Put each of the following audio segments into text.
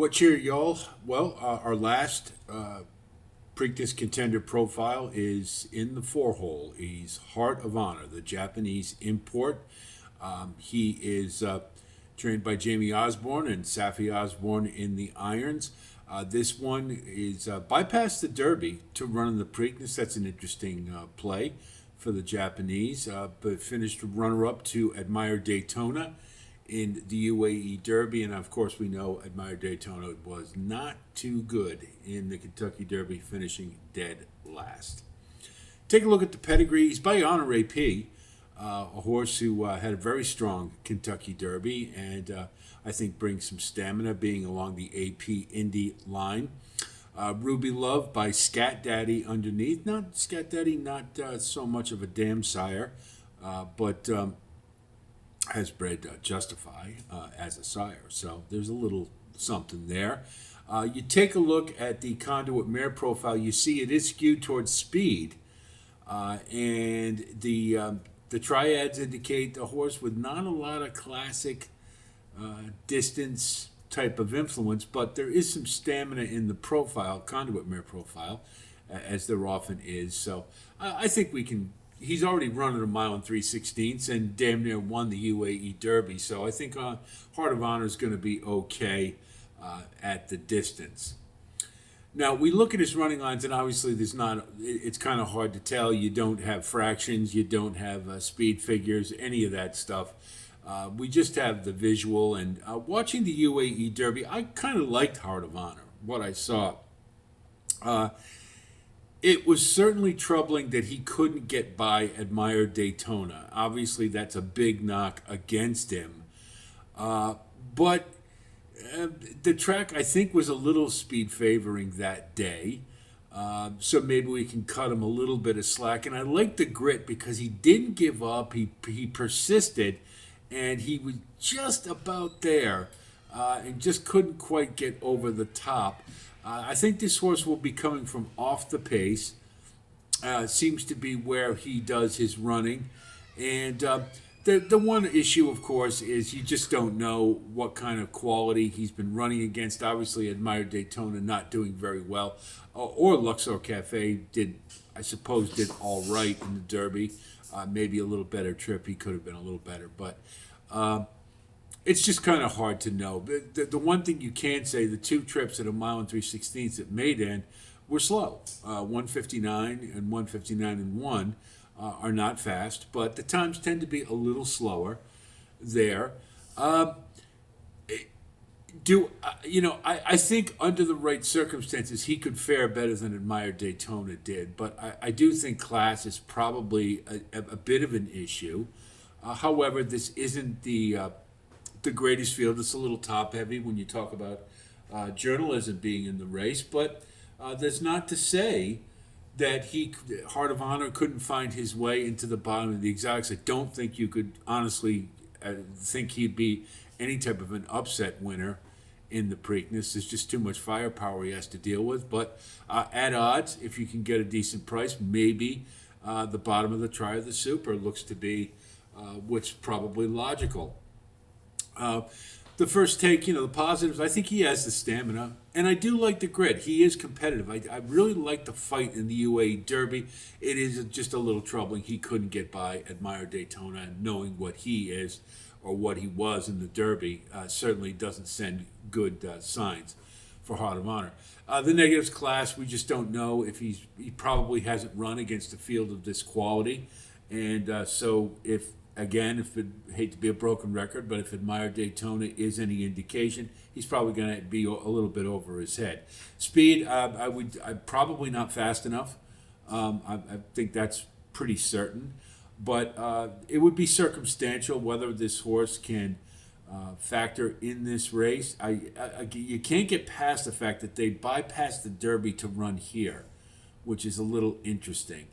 What cheer, y'all? Well, our last Preakness contender profile is in the four hole. He's Heart of Honor, the Japanese import. He is trained by Jamie Osborne and Safi Osborne in the irons. This one is bypassed the Derby to run in the Preakness. That's an interesting play for the Japanese, but finished runner-up to Admire Daytona in the UAE Derby, and of course we know Admire Daytona was not too good in the Kentucky Derby, finishing dead last. Take a look at the pedigree. He's by Honor AP, a horse who had a very strong Kentucky Derby, and I think brings some stamina, being along the AP Indy line. Ruby Love by Scat Daddy underneath. Not Scat Daddy, not so much of a damn sire, but has bred Justify as a sire. So there's a little something there. You take a look at the Conduit Mare profile, you see it is skewed towards speed, and the triads indicate a horse with not a lot of classic distance type of influence, but there is some stamina in the profile, Conduit Mare profile, as there often is. So I think we can. He's already run at a mile and 3/16 and damn near won the UAE Derby. So I think Heart of Honor is going to be okay at the distance. Now we look at his running lines, and obviously there's not. It's kind of hard to tell. You don't have fractions, you don't have speed figures, any of that stuff. We just have the visual. And watching the UAE Derby, I kind of liked Heart of Honor. What I saw. It was certainly troubling that he couldn't get by Admire Daytona. Obviously, that's a big knock against him. But the track, I think, was a little speed favoring that day. So maybe we can cut him a little bit of slack. And I like the grit because he didn't give up. He persisted, and he was just about there and just couldn't quite get over the top. I think this horse will be coming from off the pace. Seems to be where he does his running. And the one issue, of course, is you just don't know what kind of quality he's been running against. Obviously, Admire Daytona not doing very well. Or Luxor Cafe did all right in the Derby. Maybe a little better trip. He could have been a little better. But it's just kind of hard to know. The one thing you can say, the two trips at a mile and 3/16 at Maiden were slow. 1:59 and 1:59 and 1 are not fast, but the times tend to be a little slower there. I think under the right circumstances, he could fare better than Admire Daytona did, but I do think class is probably a bit of an issue. However, this isn't the greatest field. It's a little top heavy when you talk about journalism being in the race, but that's not to say that Heart of Honor couldn't find his way into the bottom of the exotics. I don't think you could honestly think he'd be any type of an upset winner in the Preakness. There's just too much firepower he has to deal with. But at odds, if you can get a decent price, maybe the bottom of the Tri of the Super looks to be what's probably logical. The first take, the positives, I think he has the stamina, and I do like the grit. He is competitive. I really like the fight in the UAE Derby. It is just a little troubling he couldn't get by Admire Daytona, and knowing what he is or what he was in the Derby certainly doesn't send good signs for Heart of Honor. The negatives class, we just don't know if he probably hasn't run against a field of this quality, and so if hate to be a broken record, but if Admire Daytona is any indication, he's probably going to be a little bit over his head. Speed, I'm probably not fast enough. I think that's pretty certain, but it would be circumstantial whether this horse can factor in this race. You can't get past the fact that they bypassed the Derby to run here, which is a little interesting.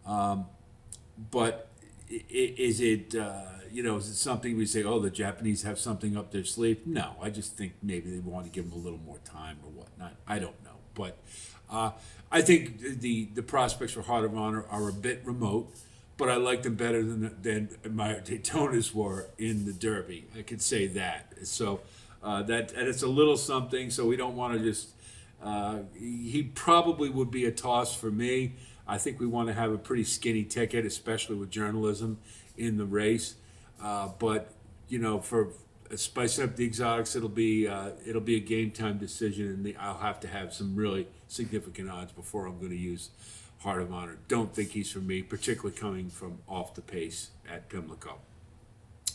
But is it something we say, oh, the Japanese have something up their sleeve? No, I just think maybe they want to give them a little more time or whatnot. I don't know. But I think the prospects for Heart of Honor are a bit remote, but I like them better than my Daytonas were in the Derby. I could say that. So and it's a little something, so we don't want to just. He probably would be a toss for me. I think we want to have a pretty skinny ticket, especially with journalism in the race. But for spicing up the exotics, it'll be a game time decision, and I'll have to have some really significant odds before I'm going to use Heart of Honor. Don't think he's for me, particularly coming from off the pace at Pimlico.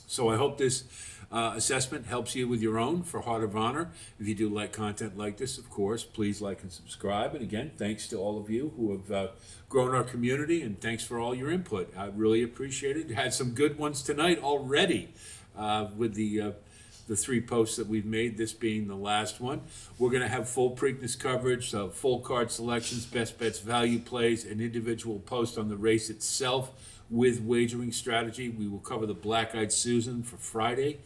So I hope this assessment helps you with your own for Heart of Honor. If you do like content like this, of course, please like and subscribe. And again, thanks to all of you who have grown our community, and thanks for all your input. I really appreciate it. Had some good ones tonight already with the 3 posts that we've made, this being the last one. We're going to have full Preakness coverage, full card selections, best bets, value plays, an individual post on the race itself with wagering strategy. We will cover the Black-Eyed Susan for Friday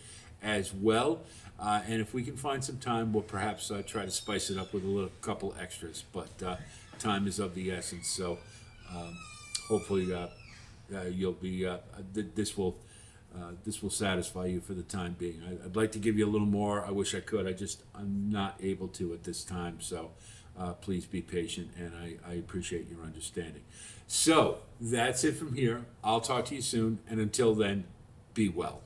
as well. And if we can find some time, we'll perhaps try to spice it up with a couple extras. But time is of the essence. So hopefully you'll be this will satisfy you for the time being. I'd like to give you a little more. I wish I could. I'm not able to at this time. So please be patient, and I appreciate your understanding. So that's it from here. I'll talk to you soon, and until then, be well.